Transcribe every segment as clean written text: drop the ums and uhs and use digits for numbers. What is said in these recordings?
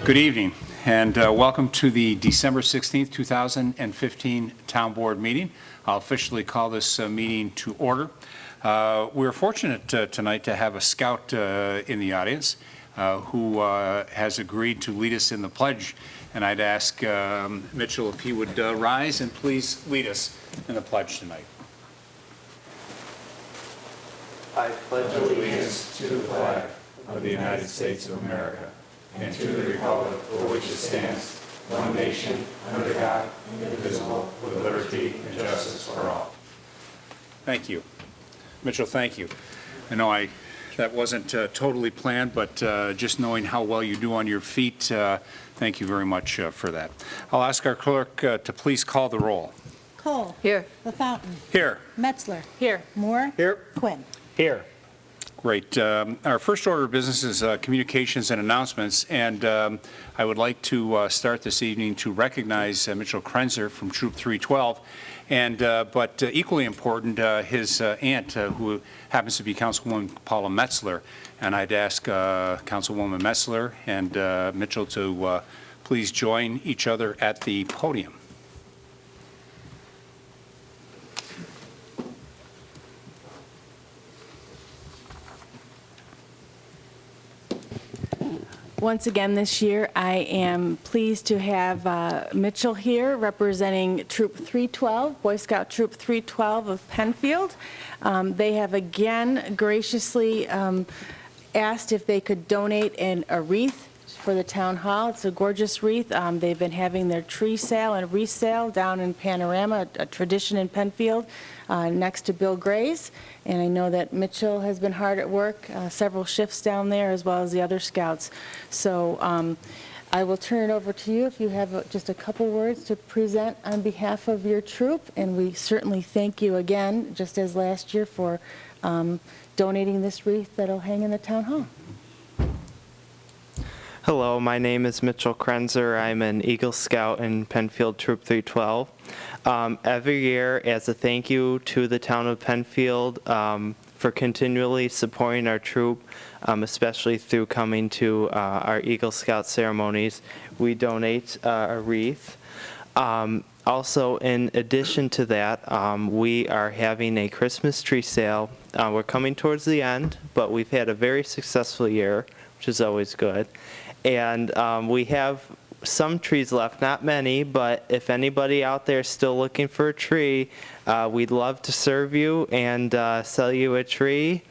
Good evening, and welcome to the December 16th, 2015 Town Board meeting. I'll officially call this meeting to order. We're fortunate tonight to have a scout in the audience who has agreed to lead us in the pledge, and I'd ask Mitchell if he would rise and please lead us in the pledge tonight. I pledge allegiance to the flag of the United States of America and to the republic for which it stands, one nation, under God, indivisible, with liberty and justice for all. Thank you. Mitchell, thank you. I know that wasn't totally planned, but just knowing how well you do on your feet, thank you very much for that. I'll ask our clerk to please call the roll. Cole. Here. LaFountain. Here. Metzler. Here. Moore. Here. Quinn. Here. Great. Our first order of business is communications and announcements, and I would like to start this evening to recognize Mitchell Krenzer from Troop 312, and but equally important, his aunt, who happens to be Councilwoman Paula Metzler, and I'd ask Councilwoman Metzler and Mitchell to please join each other at the podium. Once again this year, I am pleased to have Mitchell here representing Troop 312, Boy Scout Troop 312 of Penfield. They have again graciously asked if they could donate a wreath for the town hall. It's a gorgeous wreath. They've been having their tree sale and wreath sale down in Panorama, a tradition in Penfield, next to Bill Gray's. And I know that Mitchell has been hard at work, several shifts down there, as well as the other scouts. So I will turn it over to you if you have just a couple words to present on behalf of your troop. And we certainly thank you again, just as last year, for donating this wreath that'll hang in the town hall. Hello, my name is Mitchell Krenzer. I'm an Eagle Scout in Penfield Troop 312. Every year, as a thank you to the town of Penfield for continually supporting our troop, especially through coming to our Eagle Scout ceremonies, we donate a wreath. Also, in addition to that, we are having a Christmas tree sale. We're coming towards the end, but we've had a very successful year, which is always good. And we have some trees left, not many, but if anybody out there is still looking for a tree, we'd love to serve you and sell you a tree.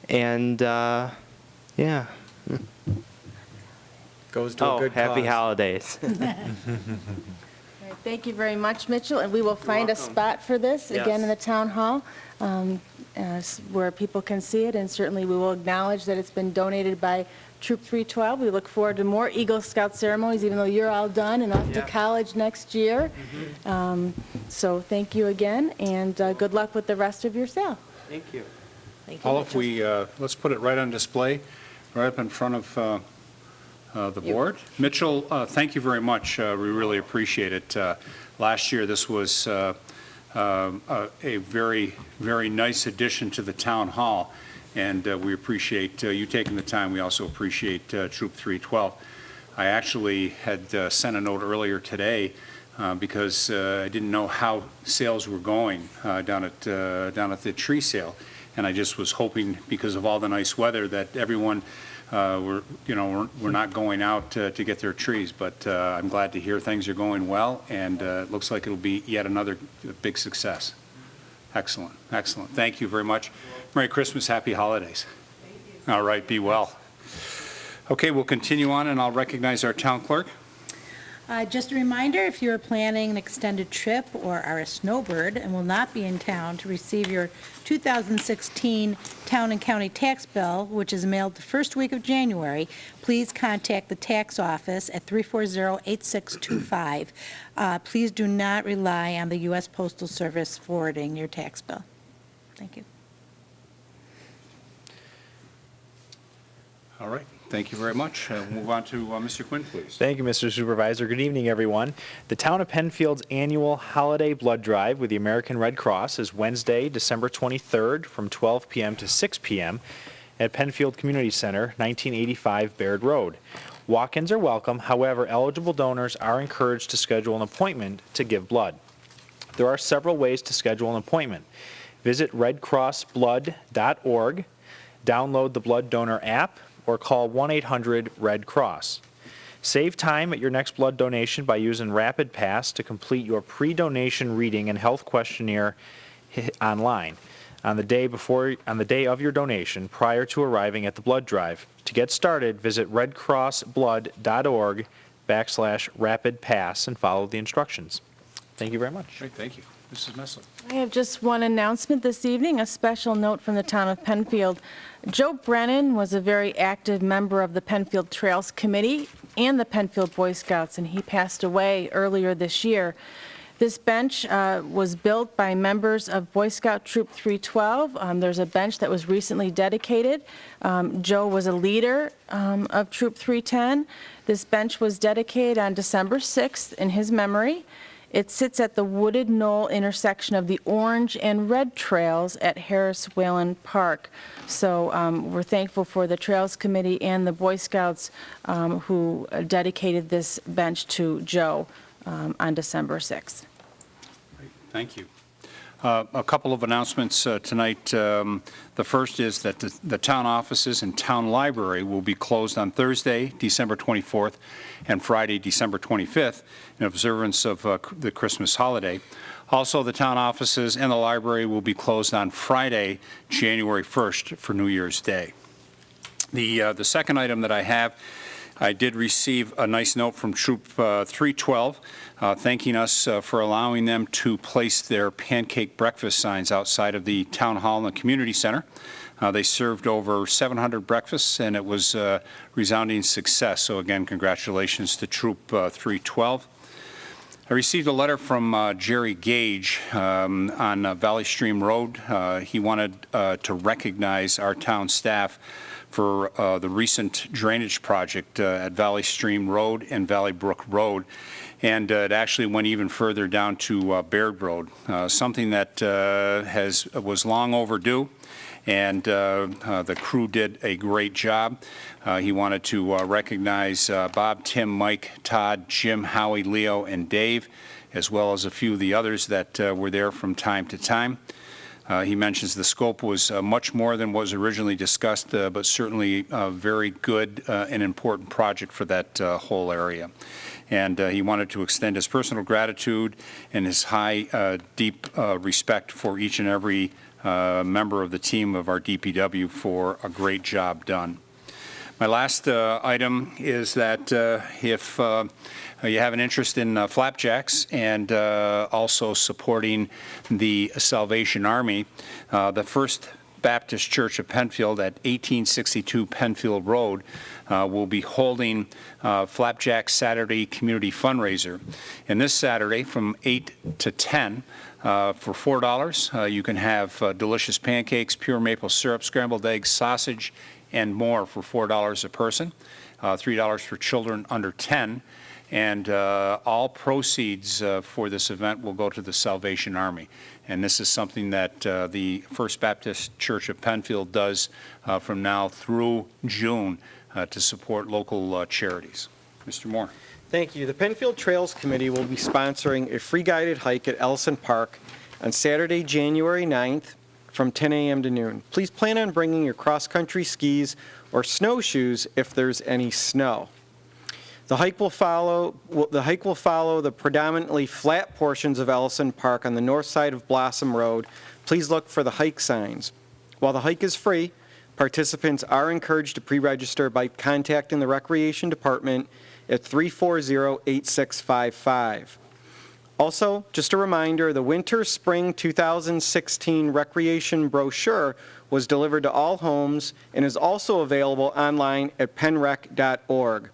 And yeah. Goes to a good happy cause. Holidays. All right, thank you very much, Mitchell, and we will find a spot for this again in the town hall where people can see it, and certainly we will acknowledge that it's been donated by Troop 312. We look forward to more Eagle Scout ceremonies, even though you're all done and off to college next year. So thank you again, and good luck with the rest of your sale. Thank you. Paul, if we, let's put it right on display, right up in front of the board. Mitchell, thank you very much. We really appreciate it. Last year, this was a very, very nice addition to the town hall, and we appreciate you taking the time. We also appreciate Troop 312. I actually had sent a note earlier today because I didn't know how sales were going down at the tree sale, and I just was hoping, because of all the nice weather, that everyone we're not going out to get their trees, but I'm glad to hear things are going well, and it looks like it'll be yet another big success. Excellent, excellent. Thank you very much. Merry Christmas, happy holidays. Thank you. All right, be well. Okay, we'll continue on, and I'll recognize our town clerk. Just a reminder, if you're planning an extended trip or are a snowbird and will not be in town to receive your 2016 town and county tax bill, which is mailed the first week of January, please contact the tax office at 340-8625. Please do not rely on the U.S. Postal Service forwarding your tax bill. Thank you. All right. Thank you very much. We'll move on to Mr. Quinn, please. Thank you, Mr. Supervisor. Good evening, everyone. The Town of Penfield's annual holiday blood drive with the American Red Cross is Wednesday, December 23rd from 12 p.m. to 6 p.m. at Penfield Community Center, 1985 Baird Road. Walk-ins are welcome, however, eligible donors are encouraged to schedule an appointment to give blood. There are several ways to schedule an appointment. Visit redcrossblood.org, download the Blood Donor app, or call 1-800-RED-CROSS. Save time at your next blood donation by using Rapid Pass to complete your pre-donation reading and health questionnaire online on the day of your donation prior to arriving at the blood drive. To get started, visit redcrossblood.org/rapidpass and follow the instructions. Thank you very much. Great, thank you. Mrs. Messler. I have just one announcement this evening, a special note from the town of Penfield. Joe Brennan was a very active member of the Penfield Trails Committee and the Penfield Boy Scouts, and he passed away earlier this year. This bench was built by members of Boy Scout Troop 312. There's a bench that was recently dedicated. Joe was a leader of Troop 310. This bench was dedicated on December 6th in his memory. It sits at the wooded knoll intersection of the Orange and Red Trails at Harris Whalen Park. So we're thankful for the Trails Committee and the Boy Scouts who dedicated this bench to Joe on December 6th. Great, thank you. A couple of announcements tonight. The first is that the town offices and town library will be closed on Thursday, December 24th, and Friday, December 25th, in observance of the Christmas holiday. Also, the town offices and the library will be closed on Friday, January 1st, for New Year's Day. The second item that I have, I did receive a nice note from Troop 312 thanking us for allowing them to place their pancake breakfast signs outside of the town hall and the community center. They served over 700 breakfasts, and it was a resounding success. So again, congratulations to Troop 312. I received a letter from Jerry Gage on Valley Stream Road. He wanted to recognize our town staff for the recent drainage project at Valley Stream Road and Valley Brook Road. And it actually went even further down to Baird Road, something that was long overdue. And the crew did a great job. He wanted to recognize Bob, Tim, Mike, Todd, Jim, Howie, Leo, and Dave, as well as a few of the others that were there from time to time. He mentions the scope was much more than was originally discussed, but certainly a very good and important project for that whole area. And he wanted to extend his personal gratitude and his high, deep respect for each and every member of the team of our DPW for a great job done. My last item is that if you have an interest in flapjacks and also supporting the Salvation Army, the First Baptist Church of Penfield at 1862 Penfield Road will be holding Flapjack Saturday Community Fundraiser. And this Saturday from 8 to 10, for $4, you can have delicious pancakes, pure maple syrup, scrambled eggs, sausage, and more for $4 a person, $3 for children under 10. And all proceeds for this event will go to the Salvation Army. And this is something that the First Baptist Church of Penfield does from now through June to support local charities. Mr. Moore. Thank you. The Penfield Trails Committee will be sponsoring a free guided hike at Ellison Park on Saturday, January 9th from 10 a.m. to noon. Please plan on bringing your cross-country skis or snowshoes if there's any snow. The hike will follow the predominantly flat portions of Ellison Park on the north side of Blossom Road. Please look for the hike signs. While the hike is free, participants are encouraged to pre-register by contacting the Recreation Department at 340-8655. Also, just a reminder, the Winter-Spring 2016 Recreation Brochure was delivered to all homes and is also available online at penrec.org.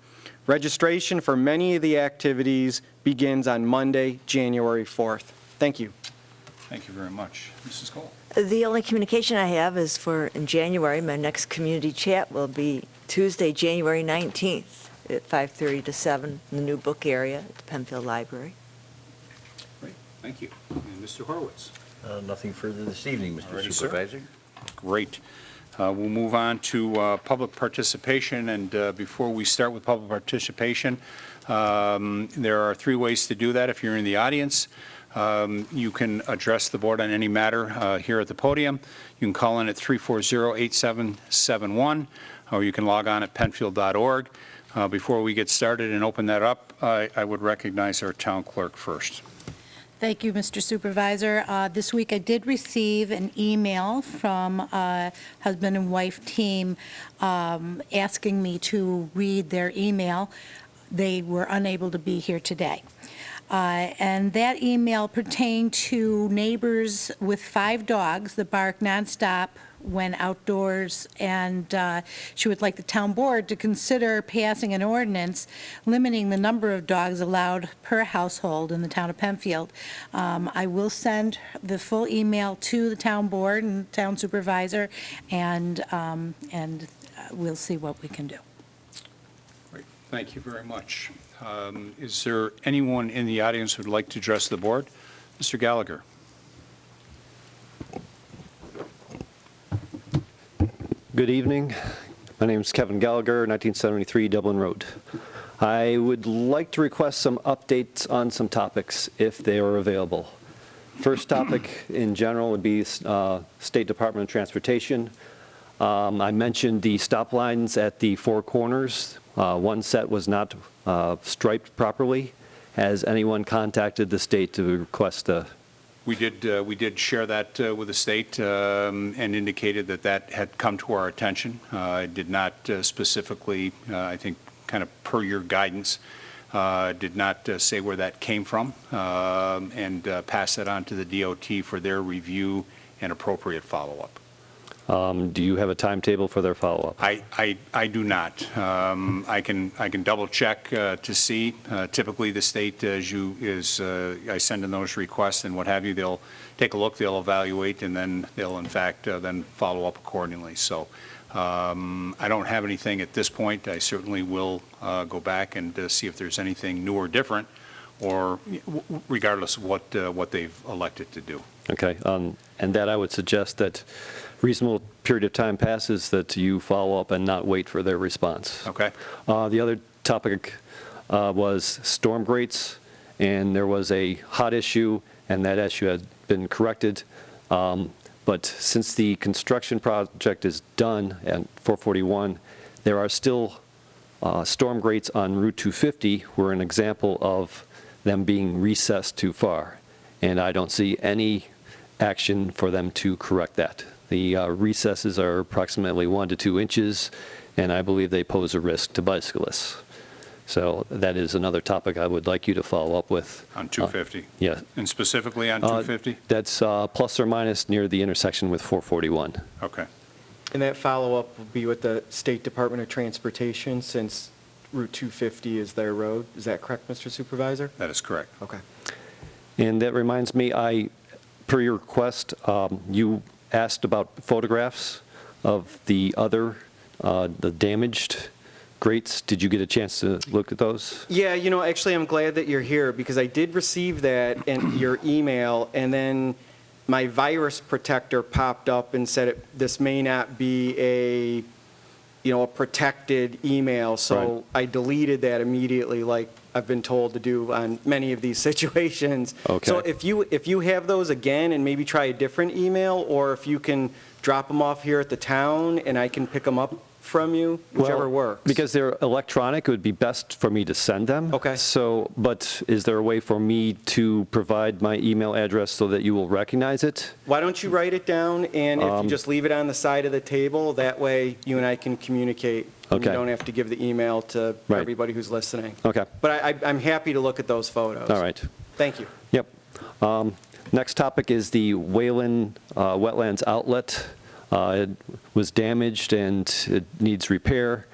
Registration for many of the activities begins on Monday, January 4th. Thank you. Thank you very much. Mrs. Cole. The only communication I have is for in January. My next community chat will be Tuesday, January 19th at 5:30 to 7 in the new book area at the Penfield Library. Great, thank you. And Mr. Horowitz. Nothing further this evening, Mr. Alrighty, Supervisor. Great. We'll move on to public participation, and before we start with public participation, there are 3 ways to do that. If you're in the audience, you can address the board on any matter here at the podium. You can call in at 340-8771, or you can log on at penfield.org. Before we get started and open that up, I would recognize our town clerk first. Thank you, Mr. Supervisor. This week I did receive an email from a husband and wife team asking me to read their email. They were unable to be here today. And that email pertained to neighbors with 5 dogs that bark nonstop when outdoors, and she would like the town board to consider passing an ordinance limiting the number of dogs allowed per household in the town of Penfield. I will send the full email to the town board and town supervisor, and we'll see what we can do. Great. Thank you very much. Is there anyone in the audience who would like to address the board? Mr. Gallagher. Good evening. My name is Kevin Gallagher, 1973 Dublin Road. I would like to request some updates on some topics if they are available. First topic in general would be State Department of Transportation. I mentioned the stop lines at the 4 corners. One set was not striped properly. Has anyone contacted the state to request a... We did share that with the state and indicated that that had come to our attention. I did not specifically, I think, kind of per your guidance, did not say where that came from, and pass that on to the DOT for their review and appropriate follow-up. Do you have a timetable for their follow-up? I do not. I can double check to see. Typically, the state, I send in those requests and what have you, they'll take a look, they'll evaluate, and then they'll in fact then follow up accordingly. So I don't have anything at this point. I certainly will go back and see if there's anything new or different, or regardless of what they've elected to do. Okay, and that I would suggest that reasonable period of time passes that you follow up and not wait for their response. Okay. The other topic was storm grates, and there was a hot issue, and that issue had been corrected. But since the construction project is done at 441, there are still storm grates on Route 250 were an example of them being recessed too far. And I don't see any action for them to correct that. The recesses are approximately 1 to 2 inches, and I believe they pose a risk to bicyclists. So that is another topic I would like you to follow up with. On 250? Yeah. And specifically on 250? That's plus or minus near the intersection with 441. Okay. And that follow-up will be with the State Department of Transportation, since Route 250 is their road. Is that correct, Mr. Supervisor? That is correct. Okay. And that reminds me, per your request, you asked about photographs of the the damaged grates. Did you get a chance to look at those? Yeah, actually, I'm glad that you're here, because I did receive that in your email, and then my virus protector popped up and said this may not be a protected email, so Right. I deleted that immediately, like I've been told to do on many of these situations. Okay. So if you have those again, and maybe try a different email, or if you can drop them off here at the town and I can pick them up from you, whichever works. Because they're electronic, it would be best for me to send them. Okay. So, but is there a way for me to provide my email address so that you will recognize it? Why don't you write it down, and if you just leave it on the side of the table, that way you and I can communicate. And Okay. you don't have to give the email to Right. everybody who's listening. Okay. But I'm happy to look at those photos. All right. Thank you. Yep. Next topic is the Wayland Wetlands Outlet. It was damaged and it needs repair.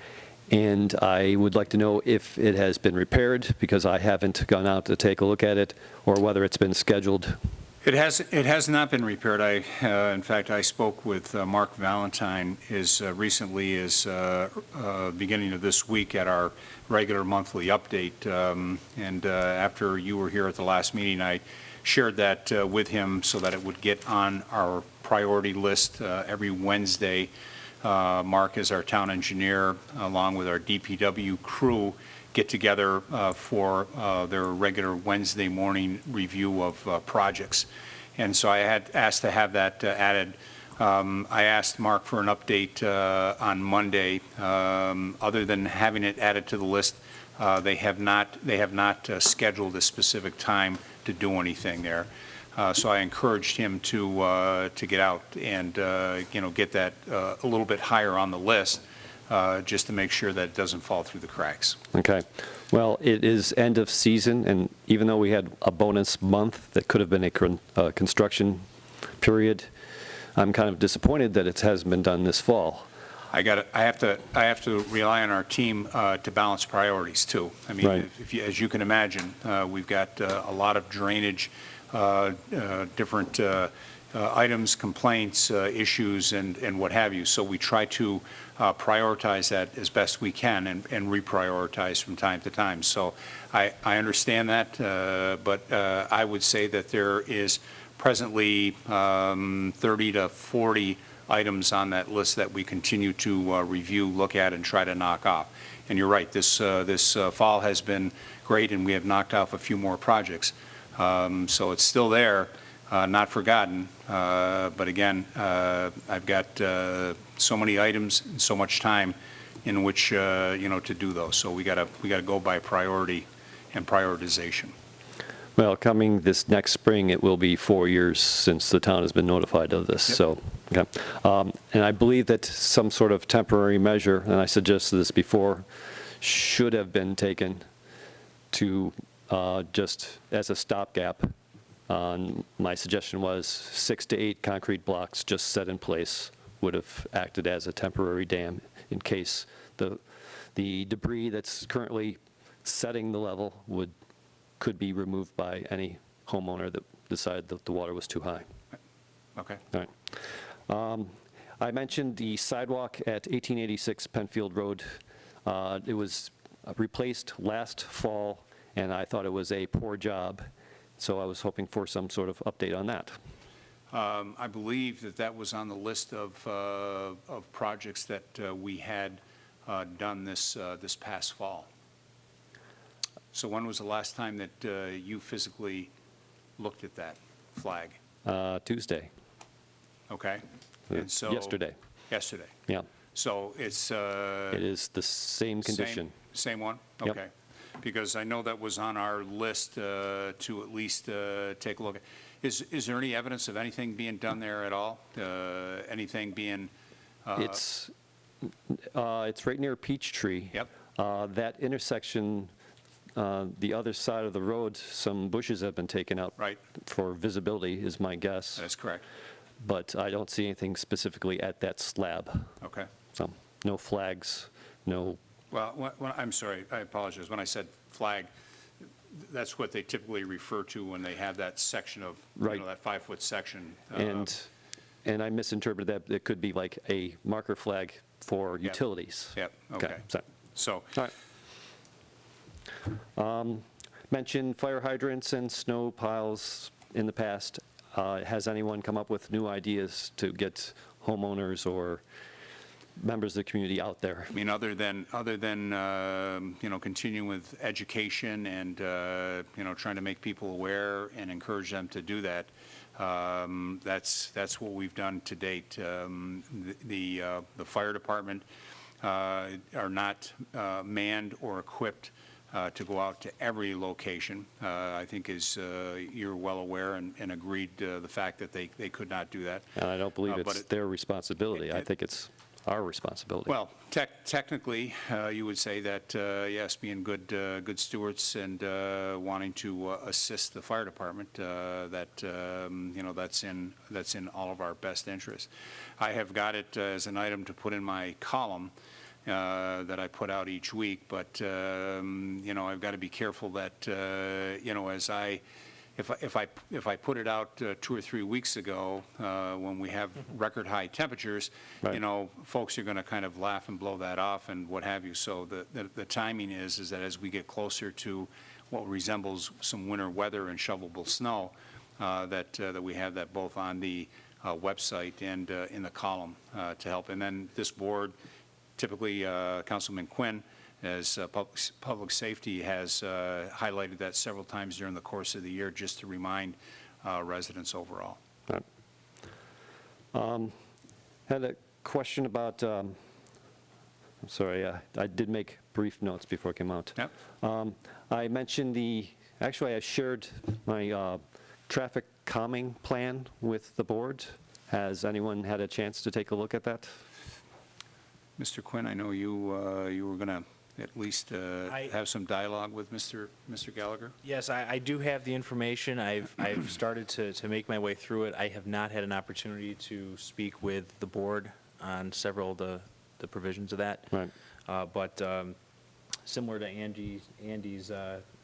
And I would like to know if it has been repaired, because I haven't gone out to take a look at it, or whether it's been scheduled. It has not been repaired. In fact, I spoke with Mark Valentine as recently as beginning of this week at our regular monthly update. And after you were here at the last meeting, I shared that with him so that it would get on our priority list every Wednesday Mark is our town engineer, along with our DPW crew, get together for their regular Wednesday morning review of projects. And so I had asked to have that added. I asked Mark for an update on Monday. Other than having it added to the list, they have not scheduled a specific time to do anything there. So I encouraged him to get out and, get that a little bit higher on the list, just to make sure that it doesn't fall through the cracks. Okay. Well, it is end of season, and even though we had a bonus month that could have been a construction period, I'm kind of disappointed that it hasn't been done this fall. I have to rely on our team to balance priorities too. I mean, Right. as you can imagine, we've got a lot of drainage, different items, complaints, issues, and what have you. So we try to prioritize that as best we can and reprioritize from time to time. So I understand that, but I would say that there is presently 30 to 40 items on that list that we continue to review, look at, and try to knock off. And you're right, this fall has been great, and we have knocked off a few more projects. So it's still there, not forgotten. But again, I've got so many items and so much time in which to do those. So we gotta go by priority and prioritization. Well, coming this next spring, it will be 4 years since the town has been notified of this, Yep. so, okay. And I believe that some sort of temporary measure, and I suggested this before, should have been taken to just as a stopgap. My suggestion was 6 to 8 concrete blocks just set in place would have acted as a temporary dam in case the debris that's currently setting the level could be removed by any homeowner that decided that the water was too high. Okay. All right. I mentioned the sidewalk at 1886 Penfield Road. It was replaced last fall, and I thought it was a poor job, so I was hoping for some sort of update on that. I believe that was on the list of projects that we had done this past fall. So when was the last time that you physically looked at that flag? Tuesday. Okay? And so Yesterday, Yesterday. yeah. So it's It is the same condition. Same one? Yep. Okay. Because I know that was on our list to at least take a look at. Is there any evidence of anything being done there at all? Anything being? It's right near Peachtree. Yep. That intersection, the other side of the road, some bushes have been taken out. Right. For visibility, is my guess. That's correct. But I don't see anything specifically at that slab. Okay. So, no flags, no, Well, I'm sorry, I apologize. When I said flag, that's what they typically refer to when they have that section of, Right. that 5-foot section. and I misinterpreted that. It could be like a marker flag for utilities. Yep, okay. So, All right. Mentioned fire hydrants and snow piles in the past. Has anyone come up with new ideas to get homeowners or members of the community out there? I mean, other than continuing with education and, trying to make people aware and encourage them to do that, that's what we've done to date. The fire department are not manned or equipped to go out to every location. I think as you're well aware and agreed the fact that they could not do that. And I don't believe But it's their responsibility. I think it's our responsibility. Well, technically, you would say that, yes, being good stewards and wanting to assist the fire department, that's in all of our best interests. I have got it as an item to put in my column that I put out each week, but, I've got to be careful that, as if I put it out 2 or 3 weeks ago, when we have record high temperatures, Right. Folks are going to kind of laugh and blow that off and what have you. So the timing is that as we get closer to what resembles some winter weather and shovelable snow, that we have that both on the website and in the column to help. And then this board, typically Councilman Quinn, as public safety, has highlighted that several times during the course of the year just to remind residents overall. Right. Had a question about, I'm sorry, I did make brief notes before it came out. Yep. I mentioned actually I shared my traffic calming plan with the board. Has anyone had a chance to take a look at that? Mr. Quinn, I know you were going to at least have some dialogue with Mr. Gallagher. Yes, I do have the information. I've started to make my way through it. I have not had an opportunity to speak with the board on several of the provisions of that. Right. But similar to Andy's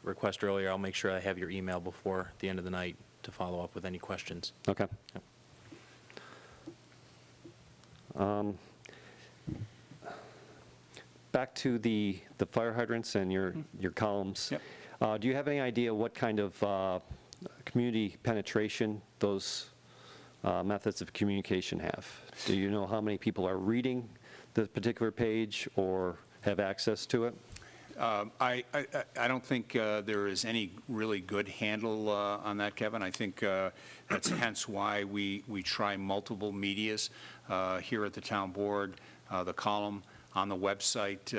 request earlier, I'll make sure I have your email before the end of the night to follow up with any questions. Okay. Yep. Back to the fire hydrants and your columns. Yep. Do you have any idea what kind of community penetration those methods of communication have? Do you know how many people are reading the particular page or have access to it? I don't think there is any really good handle on that, Kevin. I think that's hence why we try multiple medias here at the town board, the column, on the website,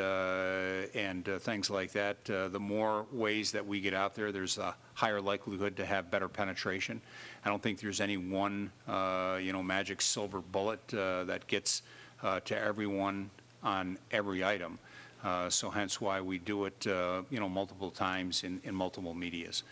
and things like that. The more ways that we get out there, there's a higher likelihood to have better penetration. I don't think there's any one, magic silver bullet that gets to everyone on every item. So hence why we do it, multiple times in multiple medias.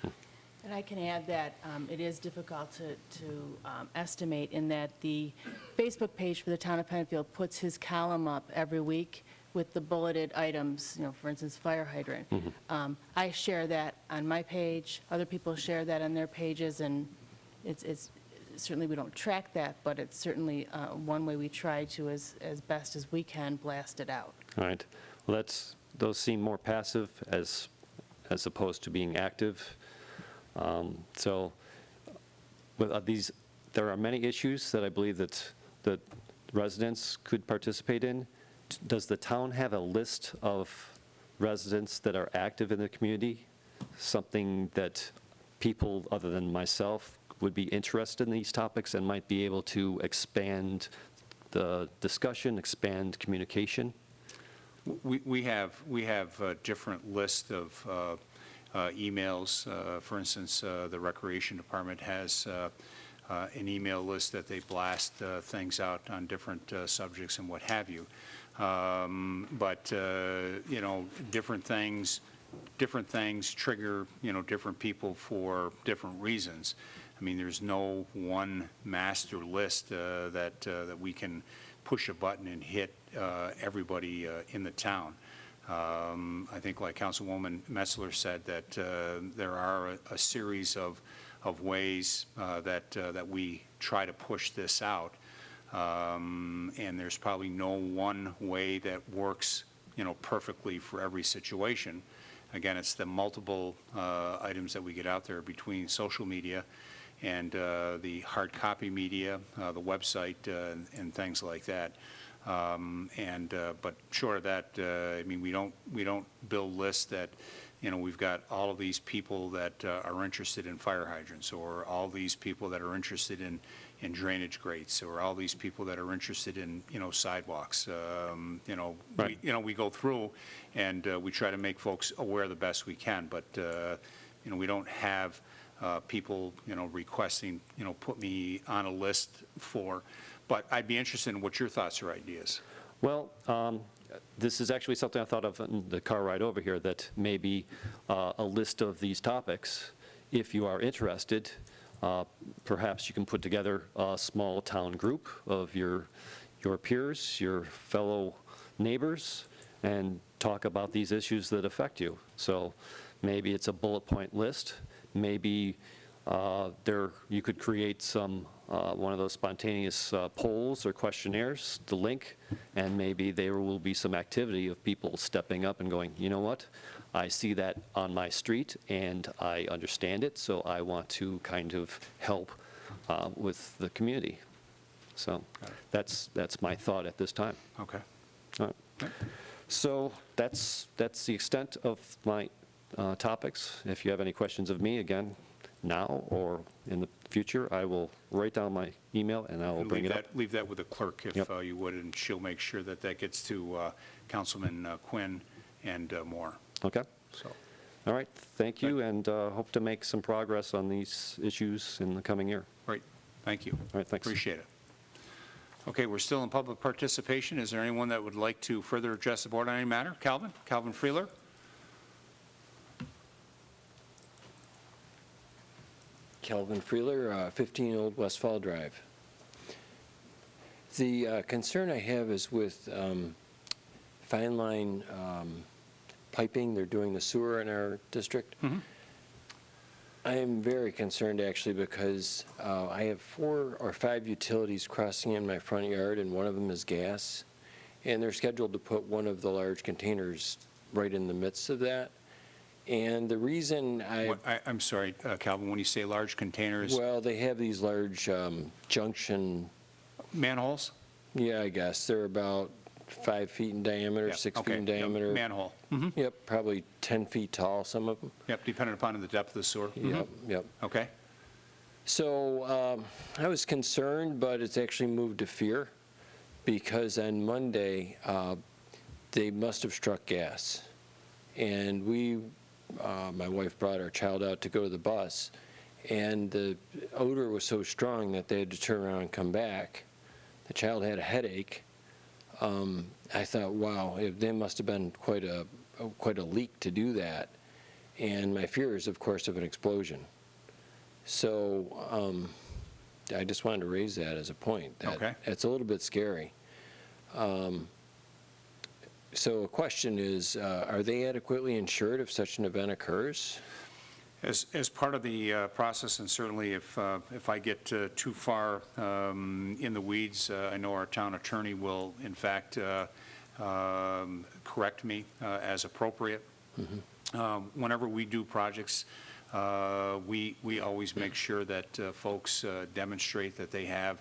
And I can add that it is difficult to estimate in that the Facebook page for the town of Penfield puts his column up every week with the bulleted items, for instance, fire hydrant. I share that on my page. Other people share that on their pages, and it's certainly we don't track that, but it's certainly one way we try to, as best as we can, blast it out. All right. Well, those seem more passive as opposed to being active. So with these, there are many issues that I believe that residents could participate in. Does the town have a list of residents that are active in the community? Something that people other than myself would be interested in these topics and might be able to expand the discussion, expand communication? We have different lists of emails. For instance, the Recreation Department has an email list that they blast things out on different subjects and what have you. But different things trigger different people for different reasons. I mean, there's no one master list that we can push a button and hit everybody in the town. I think, like Councilwoman Metzler said, that there are a series of ways that we try to push this out, and there's probably no one way that works, perfectly for every situation. Again, it's the multiple items that we get out there between social media and the hard copy media, the website, and things like that. But short of that, I mean, we don't build lists that, we've got all of these people that are interested in fire hydrants, or all these people that are interested in drainage grates, or all these people that are interested in, sidewalks. Right. We go through and we try to make folks aware the best we can, but, we don't have people, requesting, put me on a list for. But I'd be interested in what your thoughts or ideas. Well, this is actually something I thought of in the car ride over here, that maybe a list of these topics, if you are interested, perhaps you can put together a small town group of your peers, your fellow neighbors, and talk about these issues that affect you. So maybe it's a bullet point list. Maybe you could create some one of those spontaneous polls or questionnaires to link, and maybe there will be some activity of people stepping up and going, you know what, I see that on my street and I understand it, so I want to kind of help with the community. So that's my thought at this time. Okay. All right. So that's the extent of my topics. If you have any questions of me, again, now or in the future, I will write down my email and I will bring it up. Leave that with the clerk if Yep. you would, and she'll make sure that that gets to Councilman Quinn and Moore. Okay? So, All right, thank you, and hope to make some progress on these issues in the coming year. great, thank you. All right, thanks. Appreciate it. Okay, we're still in public participation. Is there anyone that would like to further address the board on any matter? Calvin Freeler? Calvin Freeler, 15 Old Westfall Drive. The concern I have is with fine line piping. They're doing the sewer in our district. Mhm. I am very concerned, actually, because I have 4 or 5 utilities crossing in my front yard, and one of them is gas. And they're scheduled to put one of the large containers right in the midst of that. And the reason I'm sorry, Calvin, when you say large containers, well, they have these large junction, manholes? yeah, I guess. They're about 5 feet in diameter, Yeah, 6 okay, feet in yep, diameter. Manhole. Mhm. Yep, probably 10 feet tall, some of them. Yep, depending upon the depth of the sewer. Mhm. Yep, yep. Okay, So I was concerned, but it's actually moved to fear, because on Monday, they must have struck gas. And my wife brought our child out to go to the bus, and the odor was so strong that they had to turn around and come back. The child had a headache. I thought, wow, there must have been quite a leak to do that. And my fear is, of course, of an explosion. So I just wanted to raise that as a point. That Okay. It's a little bit scary. So a question is, are they adequately insured if such an event occurs? as part of the process, and certainly if I get too far in the weeds, I know our town attorney will, in fact, correct me as appropriate. Whenever we do projects, we always make sure that folks demonstrate that they have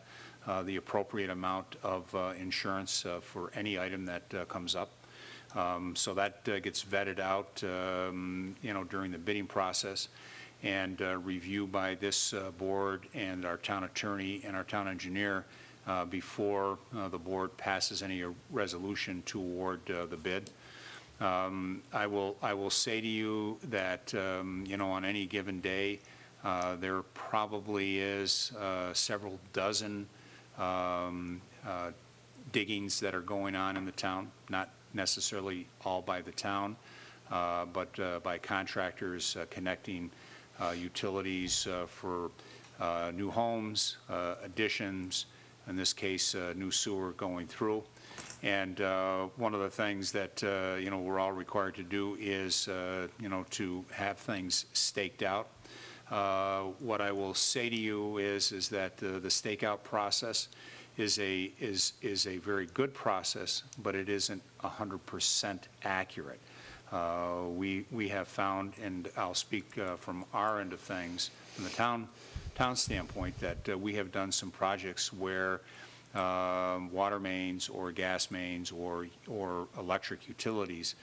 the appropriate amount of insurance for any item that comes up. So that gets vetted out, during the bidding process and reviewed by this board and our town attorney and our town engineer before the board passes any resolution to award the bid. I will say to you that, on any given day, there probably is several dozen diggings that are going on in the town, not necessarily all by the town, but by contractors connecting utilities for new homes, additions, in this case, new sewer going through. And one of the things that, we're all required to do is, to have things staked out. What I will say to you is that the stakeout process is a very good process, but it isn't 100% accurate. We have found, and I'll speak from our end of things, from the town standpoint, that we have done some projects where water mains or gas mains or electric utilities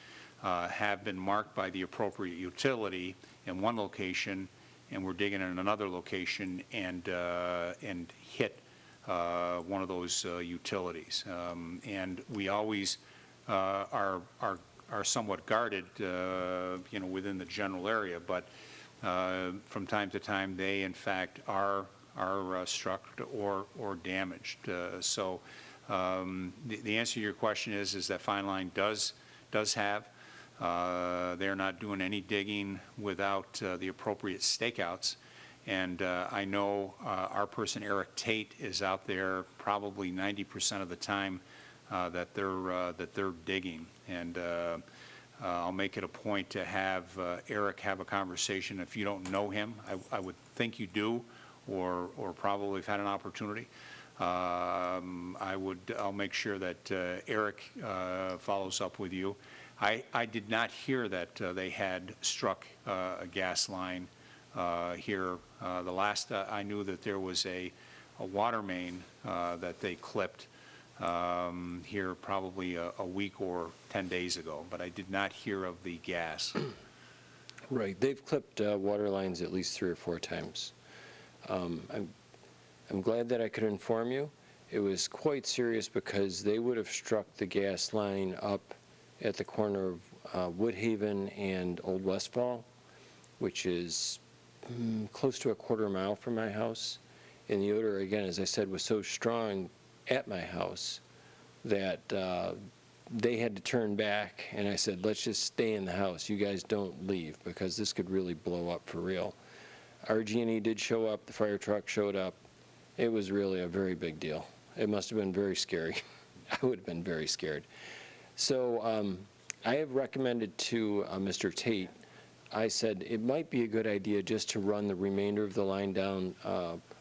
have been marked by the appropriate utility in one location, and we're digging in another location and hit one of those utilities. And we always are somewhat guarded, within the general area, but from time to time, they in fact are struck or damaged. So the answer to your question is that Fine Line does have. They're not doing any digging without the appropriate stakeouts. And I know our person, Eric Tate, is out there probably 90% of the time that they're digging. And I'll make it a point to have Eric have a conversation. If you don't know him, I would think you do, or probably have had an opportunity. I'll make sure that Eric follows up with you. I did not hear that they had struck a gas line here. The last I knew that there was a water main that they clipped here probably a week or 10 days ago, but I did not hear of the gas. Right, they've clipped water lines at least 3 or 4 times. I'm glad that I could inform you. It was quite serious because they would have struck the gas line up at the corner of Woodhaven and Old Westfall, which is close to a quarter mile from my house. And the odor, again, as I said, was so strong at my house that they had to turn back, and I said, let's just stay in the house. You guys don't leave because this could really blow up for real. RG&E did show up. The fire truck showed up. It was really a very big deal. It must have been very scary. I would have been very scared. So I have recommended to Mr. Tate, I said it might be a good idea just to run the remainder of the line down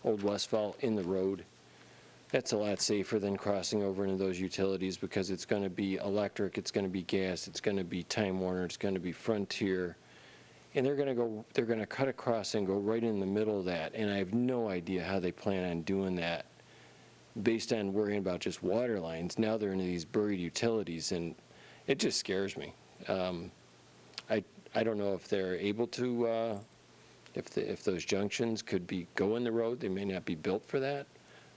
Old Westfall in the road. That's a lot safer than crossing over into those utilities because it's going to be electric, it's going to be gas, it's going to be Time Warner, it's going to be Frontier. And they're going to cut across and go right in the middle of that. And I have no idea how they plan on doing that based on worrying about just water lines. Now they're into these buried utilities, and it just scares me. I don't know if they're able to, if those junctions could go in the road. They may not be built for that,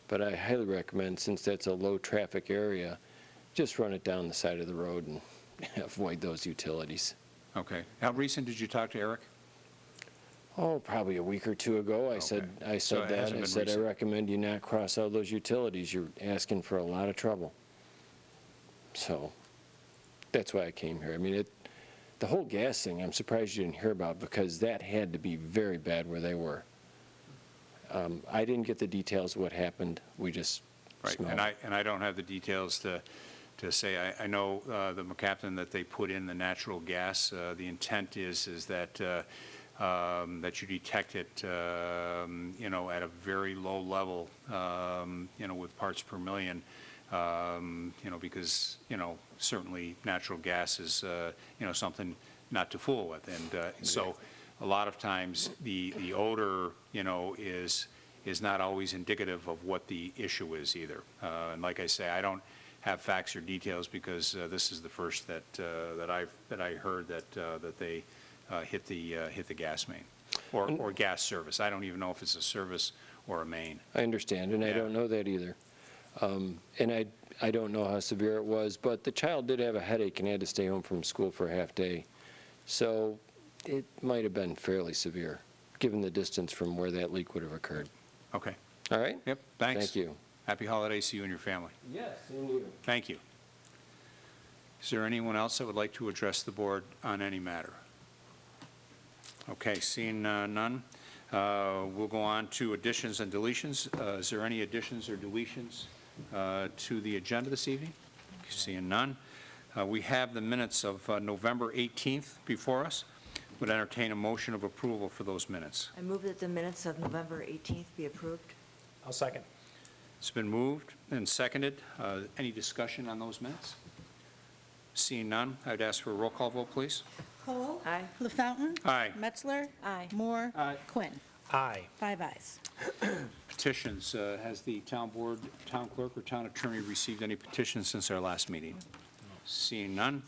but I highly recommend, since that's a low traffic area, just run it down the side of the road and avoid those utilities. Okay. How recent did you talk to Eric? Oh, probably a week or 2 ago. I Okay. said So it that. hasn't I been said, I recent. recommend you not cross out those utilities. You're asking for a lot of trouble. So that's why I came here. I mean, the whole gas thing, I'm surprised you didn't hear about, because that had to be very bad where they were. I didn't get the details of what happened. We just Right, smelled it. and I don't have the details to say. I know the McCaptain that they put in the natural gas, the intent is that that you detect it, at a very low level, with parts per million, because, certainly natural gas is, something not to fool with. And so a lot of times the odor, is not always indicative of what the issue is either. And like I say, I don't have facts or details because this is the first that I heard that they hit the gas main or gas service. I don't even know if it's a service or a main. I understand, and I Yeah. don't know that either. And I don't know how severe it was, but the child did have a headache and had to stay home from school for a half day. So it might have been fairly severe, given the distance from where that leak would have occurred. Okay. All right? Yep. Thanks. Thank you. Happy holidays to you and your family. Yes, and you. Thank you. Is there anyone else that would like to address the board on any matter? Okay, seeing none, we'll go on to additions and deletions. Is there any additions or deletions to the agenda this evening? Seeing none. We have the minutes of November 18th before us. Would entertain a motion of approval for those minutes. I move that the minutes of November 18th be approved. I'll second. It's been moved and seconded. Any discussion on those minutes? Seeing none, I'd ask for a roll call vote, please. Cole? Aye. LaFountain? Aye. Metzler? Aye. Moore? Aye. Quinn? Aye. 5 ayes. Petitions, has the town board, town clerk, or town attorney received any petitions since our last meeting? Seeing none,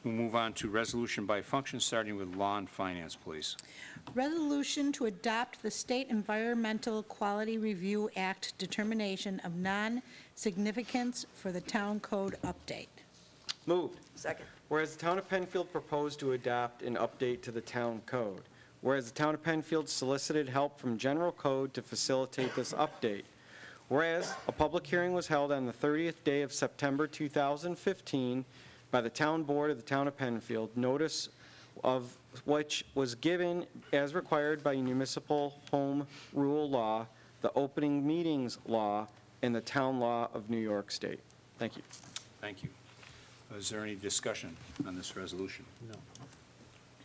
we'll move on to resolution by function, starting with law and finance, please. Resolution to adopt the State Environmental Quality Review Act determination of non-significance for the town code update. Moved. Second. Whereas the town of Penfield proposed to adopt an update to the town code. Whereas the town of Penfield solicited help from general code to facilitate this update. Whereas a public hearing was held on the 30th day of September 2015 by the town board of the town of Penfield, notice of which was given as required by municipal home rule law, the opening meetings law, and the town law of New York State. Thank you. Thank you. Is there any discussion on this resolution? No.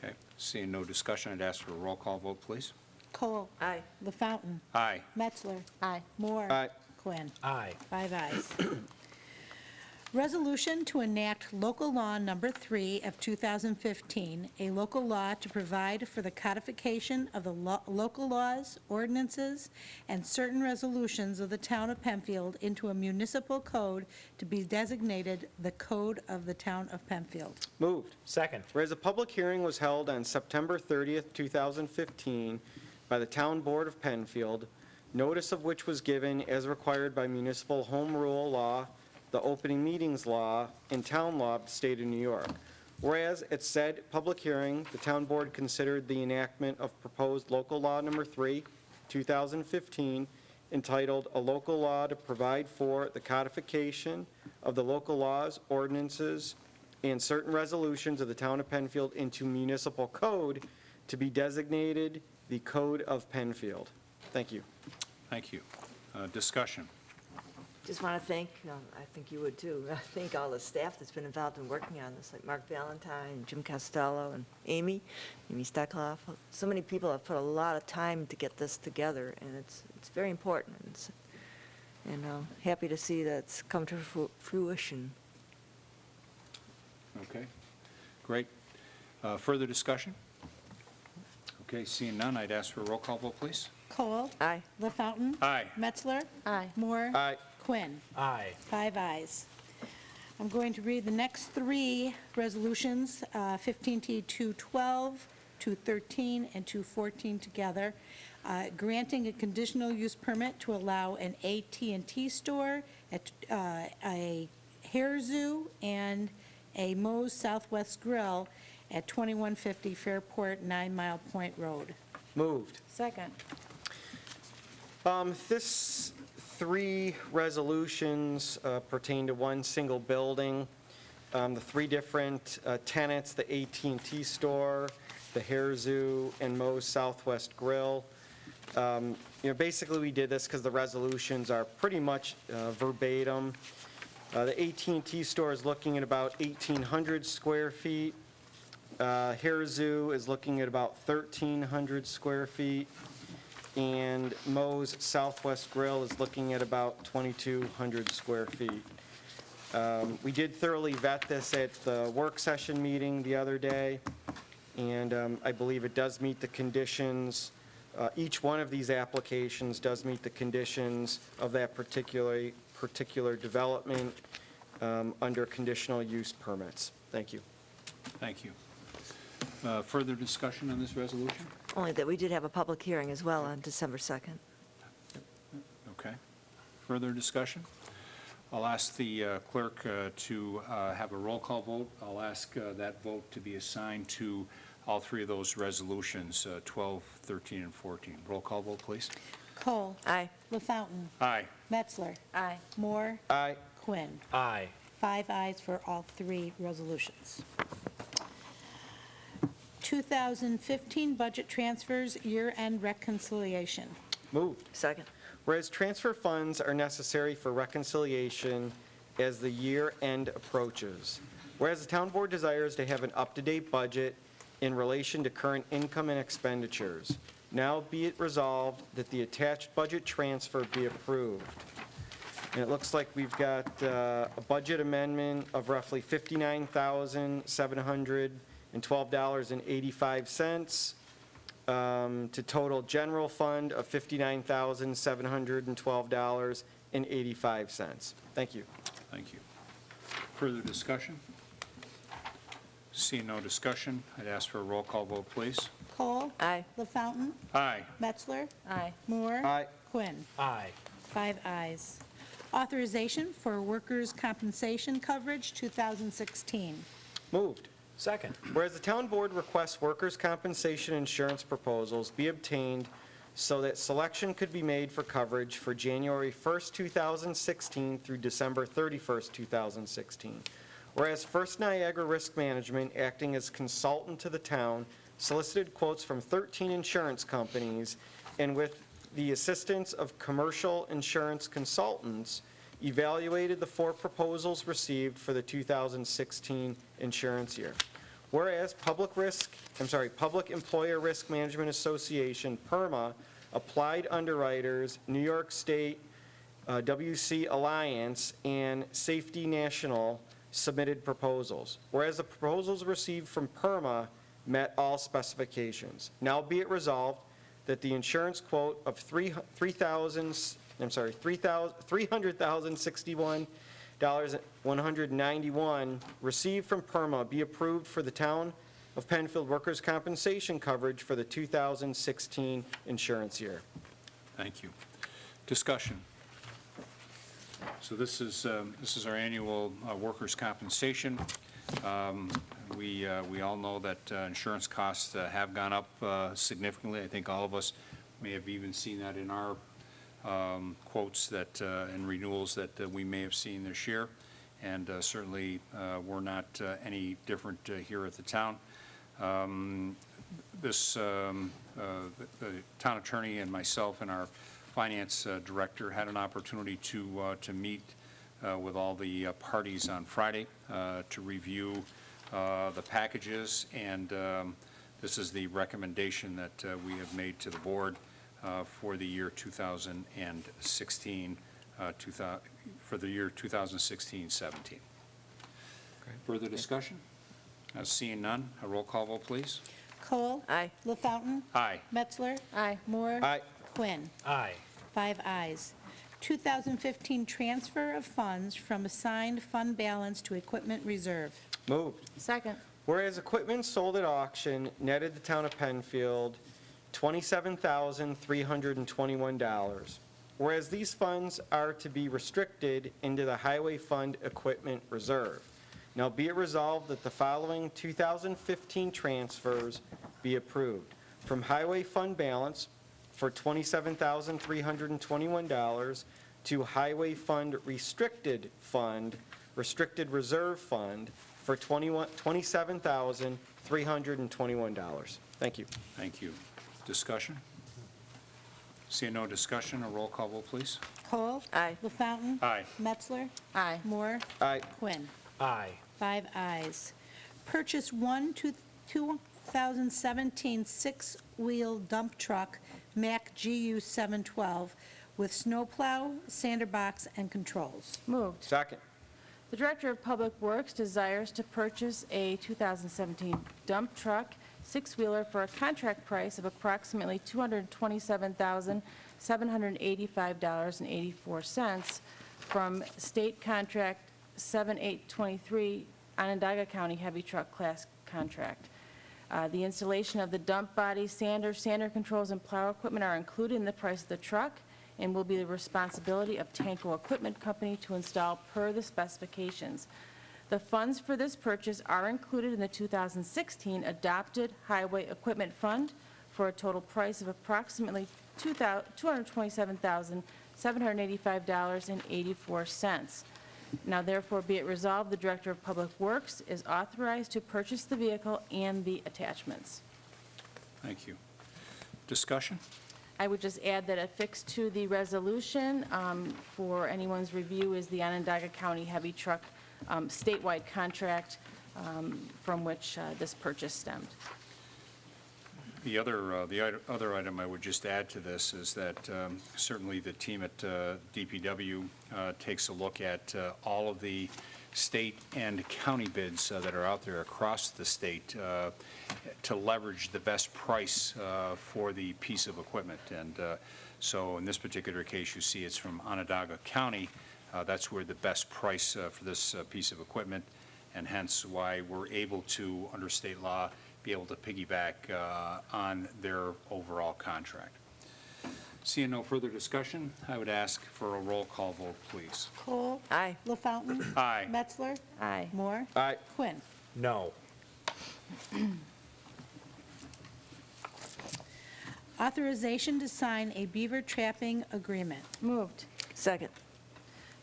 Okay, seeing no discussion, I'd ask for a roll call vote, please. Cole? Aye. LaFountain? Aye. Metzler? Aye. Moore? Aye. Quinn? Aye. 5 ayes. Resolution to enact local law number 3 of 2015, a local law to provide for the codification of the local laws, ordinances, and certain resolutions of the town of Penfield into a municipal code to be designated the Code of the Town of Penfield. Moved. Second. Whereas a public hearing was held on September 30th, 2015 by the Town Board of Penfield, notice of which was given as required by municipal home rule law, the opening meetings law, and town law of the state of New York. Whereas at said public hearing, the town board considered the enactment of proposed local law number 3, 2015, entitled "A Local Law to Provide for the Codification of the Local Laws, Ordinances, and Certain Resolutions of the Town of Penfield into Municipal Code," to be designated the Code of Penfield. Thank you. Thank you. Discussion. Just want to thank, I think you would too, thank all the staff that's been involved in working on this, like Mark Valentine, Jim Costello, and Amy Steckloff. So many people have put a lot of time to get this together, and it's very important. And happy to see that it's come to fruition. Okay, great. Further discussion? Okay, seeing none, I'd ask for a roll call vote, please. Cole. Aye. LaFountain. Aye. Metzler. Aye. Moore. Aye. Quinn. Aye. 5 ayes. I'm going to read the next 3 resolutions, 15T 212, 213, and 214 together, granting a conditional use permit to allow an AT&T store, a hair zoo, and a Moe's Southwest Grill at 2150 Fairport 9 Mile Point Road. Moved. Second. This 3 resolutions pertain to one single building. The 3 different tenants, the AT&T store, the hair zoo, and Moe's Southwest Grill. Basically, we did this because the resolutions are pretty much verbatim. The AT&T store is looking at about 1,800 square feet. Hair zoo is looking at about 1,300 square feet. And Moe's Southwest Grill is looking at about 2,200 square feet. We did thoroughly vet this at the work session meeting the other day, and I believe it does meet the conditions. Each one of these applications does meet the conditions of that particular development under conditional use permits. Thank you. Thank you. Further discussion on this resolution? Only that we did have a public hearing as well on December 2nd. Okay. Further discussion? I'll ask the clerk to have a roll call vote. I'll ask that vote to be assigned to all 3 of those resolutions, 12, 13, and 14. Roll call vote, please. Cole. Aye. LaFountain. Aye. Metzler. Aye. Moore. Aye. Quinn. Aye. 5 ayes for all 3 resolutions. 2015 budget transfers, year-end reconciliation. Moved. Second. Whereas transfer funds are necessary for reconciliation as the year end approaches. Whereas the town board desires to have an up-to-date budget in relation to current income and expenditures. Now be it resolved that the attached budget transfer be approved. And it looks like we've got a budget amendment of roughly $59,712.85 to total general fund of $59,712.85. Thank you. Thank you. Further discussion? Seeing no discussion, I'd ask for a roll call vote, please. Cole. Aye. LaFountain. Aye. Metzler. Aye. Moore. Aye. Quinn. Aye. 5 ayes. Authorization for workers' compensation coverage, 2016. Moved. Second. Whereas the town board requests workers' compensation insurance proposals be obtained so that selection could be made for coverage for January 1st, 2016 through December 31st, 2016. Whereas First Niagara Risk Management, acting as consultant to the town, solicited quotes from 13 insurance companies, and with the assistance of commercial insurance consultants, evaluated the 4 proposals received for the 2016 insurance year. Whereas Public Employer Risk Management Association, PERMA, Applied Underwriters, New York State WC Alliance, and Safety National submitted proposals. Whereas the proposals received from PERMA met all specifications. Now be it resolved that the insurance quote of $300,061.191 received from PERMA be approved for the town of Penfield workers' compensation coverage for the 2016 insurance year. Thank you. Discussion. So this is our annual workers' compensation. We all know that insurance costs have gone up significantly. I think all of us may have even seen that in our quotes that, and renewals that we may have seen this year. And certainly, we're not any different here at the town. The town attorney and myself and our finance director had an opportunity to meet with all the parties on Friday to review the packages, and this is the recommendation that we have made to the board for the year 2016, for the year 2016-17. Further discussion? Seeing none, a roll call vote, please. Cole. Aye. LaFountain. Aye. Metzler. Aye. Moore. Aye. Quinn. Aye. 5 ayes. 2015 transfer of funds from assigned fund balance to equipment reserve. Moved. Second. Whereas equipment sold at auction netted the town of Penfield $27,321. Whereas these funds are to be restricted into the Highway Fund Equipment Reserve. Now be it resolved that the following 2015 transfers be approved. From Highway Fund Balance for $27,321 to Highway Fund Restricted Reserve Fund for $27,321. Thank you. Thank you. Discussion? Seeing no discussion, a roll call vote, please. Cole. Aye. LaFountain. Aye. Metzler. Aye. Moore. Aye. Quinn. Aye. 5 ayes. Purchase one 2017 six-wheel dump truck, Mack GU 712, with snowplow, sander box, and controls. Moved. Second. The Director of Public Works desires to purchase a 2017 dump truck six-wheeler for a contract price of approximately $227,785.84 from State Contract 7823 Onondaga County Heavy Truck Class Contract. The installation of the dump body, sander controls, and plow equipment are included in the price of the truck and will be the responsibility of Tanco Equipment Company to install per the specifications. The funds for this purchase are included in the 2016 adopted Highway Equipment Fund for a total price of approximately $227,785.84. Now therefore be it resolved, the Director of Public Works is authorized to purchase the vehicle and the attachments. Thank you. Discussion? I would just add that affixed to the resolution for anyone's review is the Onondaga County Heavy Truck statewide contract from which this purchase stemmed. The other item I would just add to this is that certainly the team at DPW takes a look at all of the state and county bids that are out there across the state to leverage the best price for the piece of equipment. And so in this particular case, you see it's from Onondaga County. That's where the best price for this piece of equipment, and hence why we're able to, under state law, be able to piggyback on their overall contract. Seeing no further discussion, I would ask for a roll call vote, please. Cole. Aye. LaFountain. Aye. Metzler. Aye. Moore. Aye. Quinn. No. Authorization to sign a beaver trapping agreement. Moved. Second.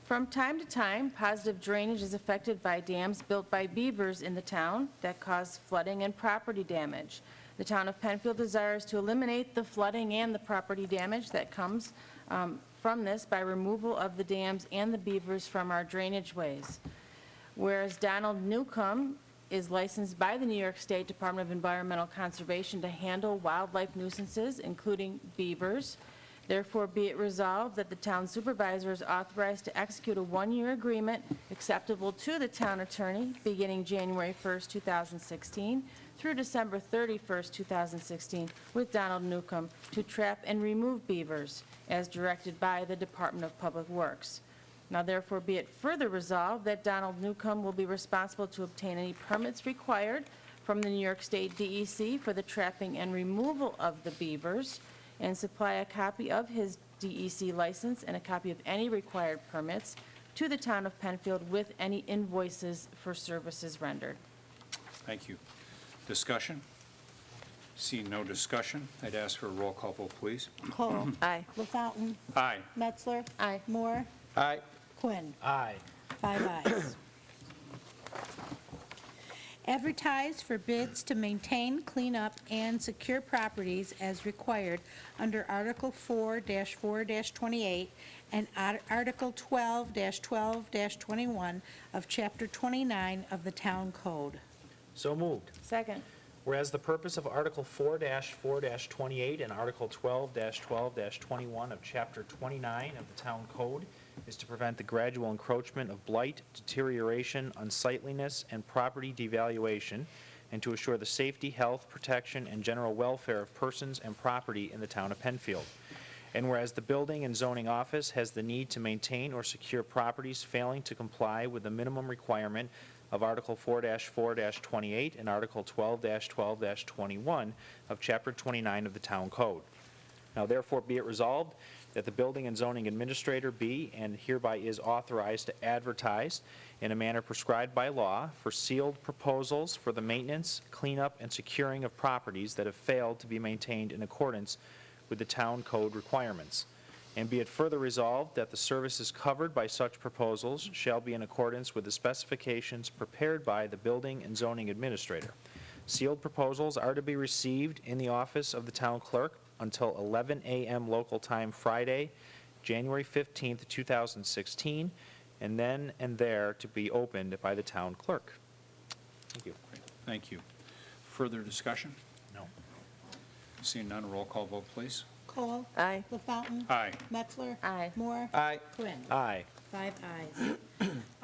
From time to time, positive drainage is affected by dams built by beavers in the town that cause flooding and property damage. The town of Penfield desires to eliminate the flooding and the property damage that comes from this by removal of the dams and the beavers from our drainage ways. Whereas Donald Newcomb is licensed by the New York State Department of Environmental Conservation to handle wildlife nuisances, including beavers. Therefore, be it resolved that the town supervisor is authorized to execute a one-year agreement acceptable to the town attorney beginning January 1st, 2016 through December 31st, 2016 with Donald Newcomb to trap and remove beavers as directed by the Department of Public Works. Now therefore be it further resolved that Donald Newcomb will be responsible to obtain any permits required from the New York State DEC for the trapping and removal of the beavers, and supply a copy of his DEC license and a copy of any required permits to the town of Penfield with any invoices for services rendered. Thank you. Discussion? Seeing no discussion, I'd ask for a roll call vote, please. Cole. Aye. LaFountain. Aye. Metzler. Aye. Moore. Aye. Quinn. Aye. 5 ayes. Advertise for bids to maintain, clean up, and secure properties as required under Article 4-4-28 and Article 12-12-21 of Chapter 29 of the Town Code. So moved. Second. Whereas the purpose of Article 4-4-28 and Article 12-12-21 of Chapter 29 of the Town Code is to prevent the gradual encroachment of blight, deterioration, unsightliness, and property devaluation, and to assure the safety, health, protection, and general welfare of persons and property in the town of Penfield. And whereas the Building and Zoning Office has the need to maintain or secure properties failing to comply with the minimum requirement of Article 4-4-28 and Article 12-12-21 of Chapter 29 of the Town Code. Now therefore be it resolved that the Building and Zoning Administrator be and hereby is authorized to advertise in a manner prescribed by law for sealed proposals for the maintenance, cleanup, and securing of properties that have failed to be maintained in accordance with the Town Code requirements. And be it further resolved that the services covered by such proposals shall be in accordance with the specifications prepared by the Building and Zoning Administrator. Sealed proposals are to be received in the office of the Town Clerk until 11 a.m. local time Friday, January 15th, 2016, and then and there to be opened by the Town Clerk. Thank you. Thank you. Further discussion? No. Seeing none, roll call vote, please. Cole. Aye. LaFountain. Aye. Metzler. Aye. Moore. Aye. Quinn. Aye. 5 ayes.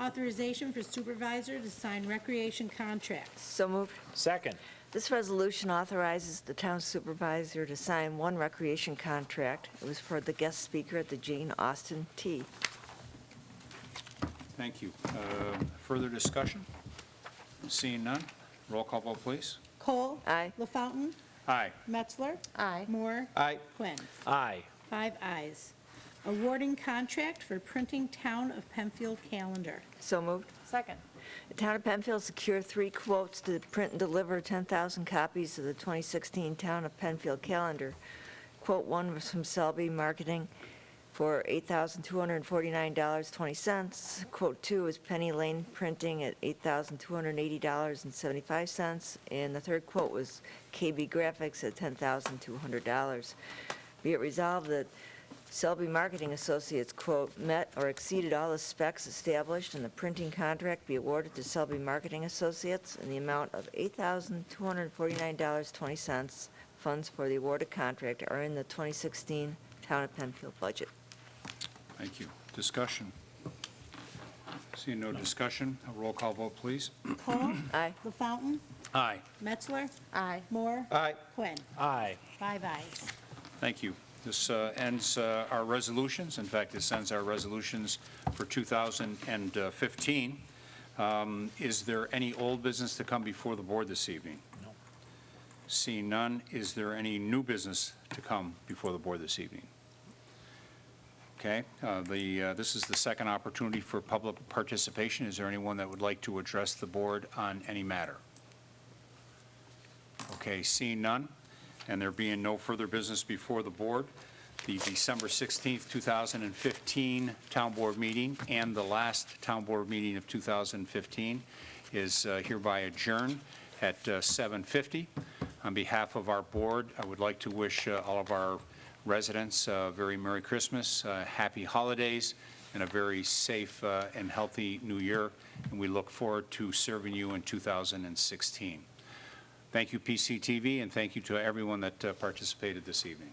Authorization for supervisor to sign recreation contracts. So moved. Second. This resolution authorizes the town supervisor to sign one recreation contract. It was for the guest speaker at the Jane Austen Tea. Thank you. Further discussion? Seeing none, roll call vote, please. Cole. Aye. LaFountain. Aye. Metzler. Aye. Moore. Aye. Quinn. Aye. 5 ayes. Awarding contract for printing Town of Penfield calendar. So moved. Second. The town of Penfield secured 3 quotes to print and deliver 10,000 copies of the 2016 Town of Penfield calendar. Quote 1 was from Selby Marketing for $8,249.20. Quote 2 is Penny Lane Printing at $8,280.75. And the third quote was KB Graphics at $10,200. Be it resolved that Selby Marketing Associates, quote, met or exceeded all the specs established, and the printing contract be awarded to Selby Marketing Associates in the amount of $8,249.20. Funds for the awarded contract are in the 2016 Town of Penfield budget. Thank you. Discussion? Seeing no discussion, a roll call vote, please. Cole. Aye. LaFountain. Aye. Metzler. Aye. Moore. Aye. Quinn. Aye. 5 ayes. Thank you. This ends our resolutions. In fact, this ends our resolutions for 2015. Is there any old business to come before the board this evening? No. Seeing none, is there any new business to come before the board this evening? Okay, this is the second opportunity for public participation. Is there anyone that would like to address the board on any matter? Okay, seeing none, and there being no further business before the board, the December 16th, 2015 Town Board meeting and the last Town Board meeting of 2015 is hereby adjourned at 7:50. On behalf of our board, I would like to wish all of our residents a very Merry Christmas, Happy Holidays, and a very safe and healthy New Year, and we look forward to serving you in 2016. Thank you, PCTV, and thank you to everyone that participated this evening.